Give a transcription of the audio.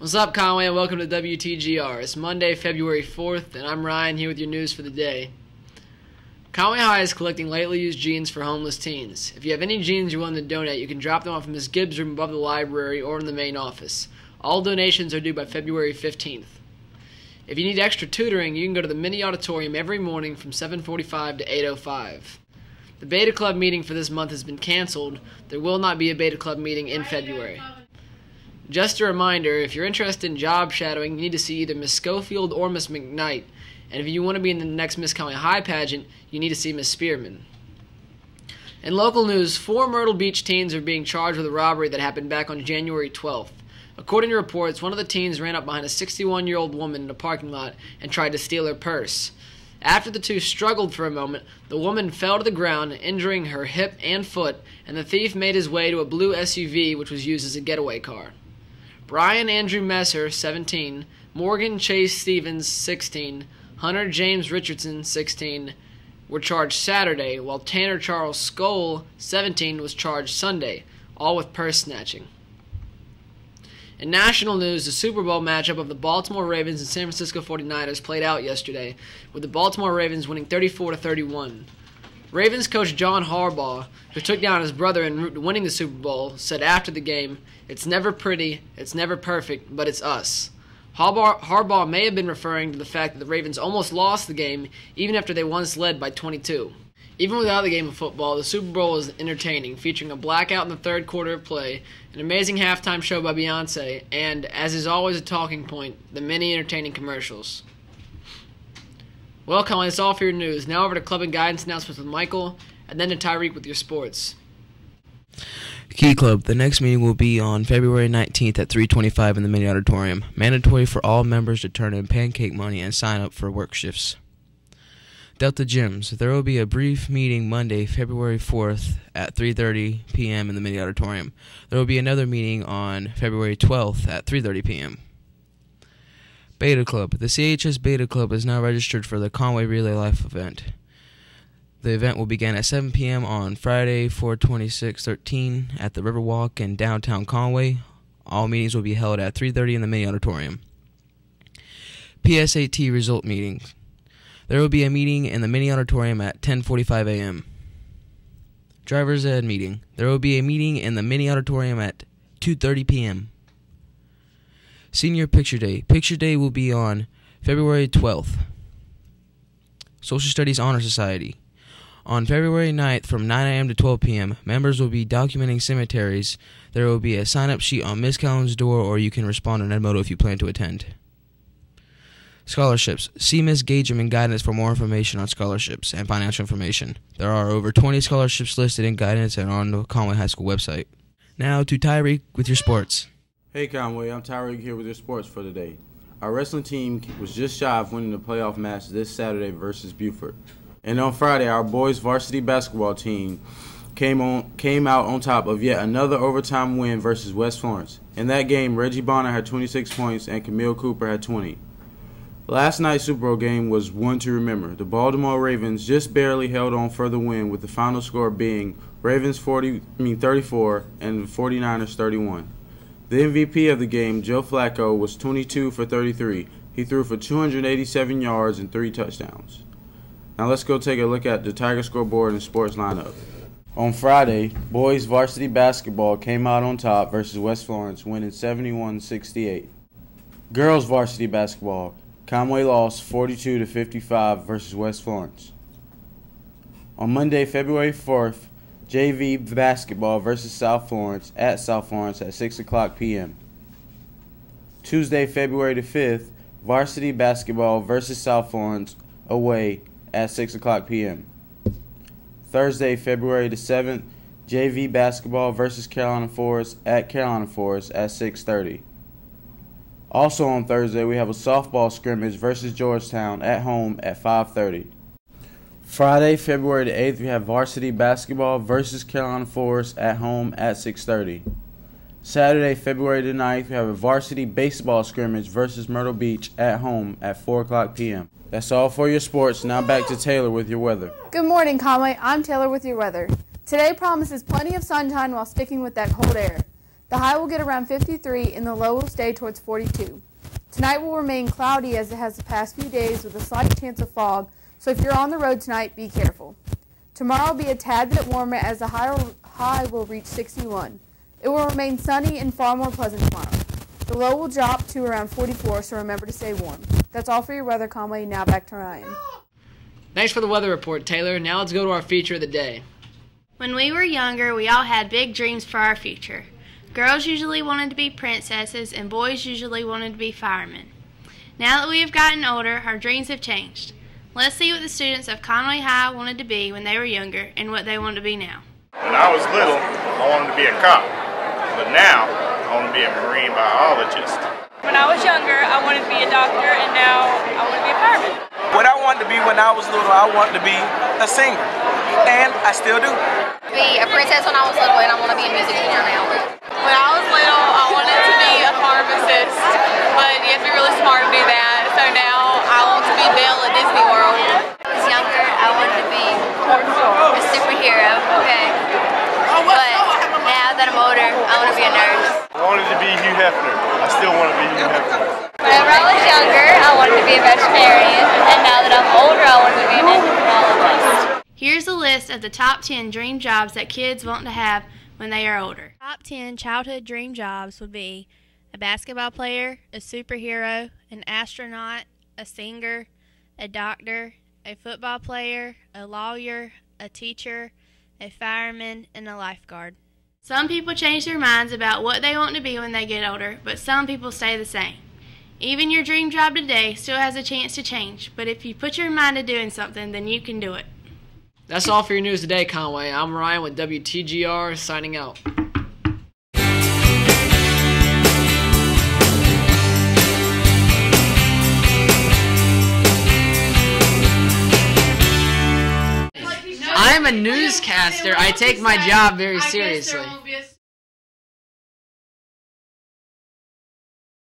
What's up, Conway, and welcome to Wtgr. It's Monday, February 4th, and I'm Ryan here with your news for the day. Conway High is collecting lightly used jeans for homeless teens. If you have any jeans you're willing to donate, you can drop them off in Ms. Gibbs' room above the library or in the main office. All donations are due by February 15th. If you need extra tutoring, you can go to the mini auditorium every morning from 7:45 to 8:05. The Beta Club meeting for this month has been canceled. There will not be a Beta Club meeting in February. Just a reminder, if you're interested in job shadowing, you need to see either Miss Schofield or Miss McKnight. And if you want to be in the next Miss Conway High pageant, you need to see Miss Spearman. In local news, 4 Myrtle Beach teens are being charged with a robbery that happened back on January 12th. According to reports, one of the teens ran up behind a 61-year-old woman in a parking lot and tried to steal her purse. After the two struggled for a moment, the woman fell to the ground, injuring her hip and foot, and the thief made his way to a blue SUV which was used as a getaway car. Brian Andrew Messer, 17, Morgan Chase Stevens, 16, Hunter James Richardson, 16, were charged Saturday, while Tanner Charles Skoll, 17, was charged Sunday, all with purse snatching. In national news, the Super Bowl matchup of the Baltimore Ravens and San Francisco 49ers played out yesterday, with the Baltimore Ravens winning 34-31. Ravens coach John Harbaugh, who took down his brother en route to winning the Super Bowl, said after the game, "It's never pretty, it's never perfect, but it's us." Harbaugh may have been referring to the fact that the Ravens almost lost the game, even after they once led by 22. Even without the game of football, the Super Bowl was entertaining, featuring a blackout in the third quarter of play, an amazing halftime show by Beyonce, and, as is always a talking point, the many entertaining commercials. Well, Conway, that's all for your news. Now over to club and guidance announcements with Michael, and then to Tyreek with your sports. Key Club, the next meeting will be on February 19th at 3:25 in the mini auditorium. Mandatory for all members to turn in pancake money and sign up for work shifts. Delta Gyms, there will be a brief meeting Monday, February 4th at 3:30 p.m. in the mini auditorium. There will be another meeting on February 12th at 3:30 p.m. Beta Club, the CHS Beta Club is now registered for the Conway Relay Life event. The event will begin at 7 p.m. on Friday, 4/26/13 at the Riverwalk in downtown Conway. All meetings will be held at 3:30 in the mini auditorium. PSAT result meetings. There will be a meeting in the mini auditorium at 10:45 a.m. Driver's Ed meeting. There will be a meeting in the mini auditorium at 2:30 p.m. Senior Picture Day. Picture Day will be on February 12th. Social Studies Honor Society. On February 9th from 9 a.m. to 12 p.m., members will be documenting cemeteries. There will be a sign-up sheet on Miss Callen's door, or you can respond on Edmodo if you plan to attend. Scholarships. See Ms. Gagem in guidance for more information on scholarships and financial information. There are over 20 scholarships listed in guidance and on the Conway High School website. Now to Tyreek with your sports. Hey Conway, I'm Tyreek here with your sports for today. Our wrestling team was just shy of winning the playoff match this Saturday versus Buford. And on Friday, our boys varsity basketball team came out on top of yet another overtime win versus West Florence. In that game, Reggie Bonner had 26 points and Camille Cooper had 20. Last night's Super Bowl game was one to remember. The Baltimore Ravens just barely held on for the win, with the final score being Ravens 34 and 49ers 31. The MVP of the game, Joe Flacco, was 22 for 33. He threw for 287 yards and 3 touchdowns. Now let's go take a look at the Tiger scoreboard and sports lineup. On Friday, boys varsity basketball came out on top versus West Florence, winning 71-68. Girls varsity basketball, Conway lost 42-55 versus West Florence. On Monday, February 4th, JV basketball versus South Florence at 6 o'clock p.m. Tuesday, February the 5th, varsity basketball versus South Florence away at 6 o'clock p.m. Thursday, February the 7th, JV basketball versus Carolina Forest at 6:30. Also on Thursday, we have a softball scrimmage versus Georgetown at home at 5:30. Friday, February the 8th, we have varsity basketball versus Carolina Forest at home at 6:30. Saturday, February the 9th, we have a varsity baseball scrimmage versus Myrtle Beach at home at 4 o'clock p.m. That's all for your sports. Now back to Taylor with your weather. Good morning, Conway. I'm Taylor with your weather. Today promises plenty of sunshine while sticking with that cold air. The high will get around 53 and the low will stay towards 42. Tonight will remain cloudy as it has the past few days with a slight chance of fog, so if you're on the road tonight, be careful. Tomorrow will be a tad bit warmer as the high will reach 61. It will remain sunny and far more pleasant tomorrow. The low will drop to around 44, so remember to stay warm. That's all for your weather, Conway. Now back to Ryan. Thanks for the weather report, Taylor. Now let's go to our feature of the day. When we were younger, we all had big dreams for our future. Girls usually wanted to be princesses, and boys usually wanted to be firemen. Now that we have gotten older, our dreams have changed. Let's see what the students of Conway High wanted to be when they were younger and what they want to be now. When I was little, I wanted to be a cop, but now I want to be a marine biologist. When I was younger, I wanted to be a doctor, and now I want to be a fireman. What I wanted to be when I was little, I wanted to be a singer, and I still do. Be a princess when I was little, and I want to be a music teacher now. When I was little, I wanted to be a pharmacist, but you have to be really smart to do that. So now I want to be Belle at Disney World. When I was younger, I wanted to be a superhero, okay? But now that I'm older, I want to be a nurse. I wanted to be Hugh Hefner. I still want to be Hugh Hefner. Whenever I was younger, I wanted to be a veterinarian, and now that I'm older, I want to be an entomologist. Here's a list of the top 10 dream jobs that kids want to have when they are older. Top 10 childhood dream jobs would be a basketball player, a superhero, an astronaut, a singer, a doctor, a football player, a lawyer, a teacher, a fireman, and a lifeguard. Some people change their minds about what they want to be when they get older, but some people stay the same. Even your dream job today still has a chance to change, but if you put your mind to doing something, then you can do it. That's all for your news today, Conway. I'm Ryan with WTGR, signing out. I'm a newscaster. I take my job very seriously.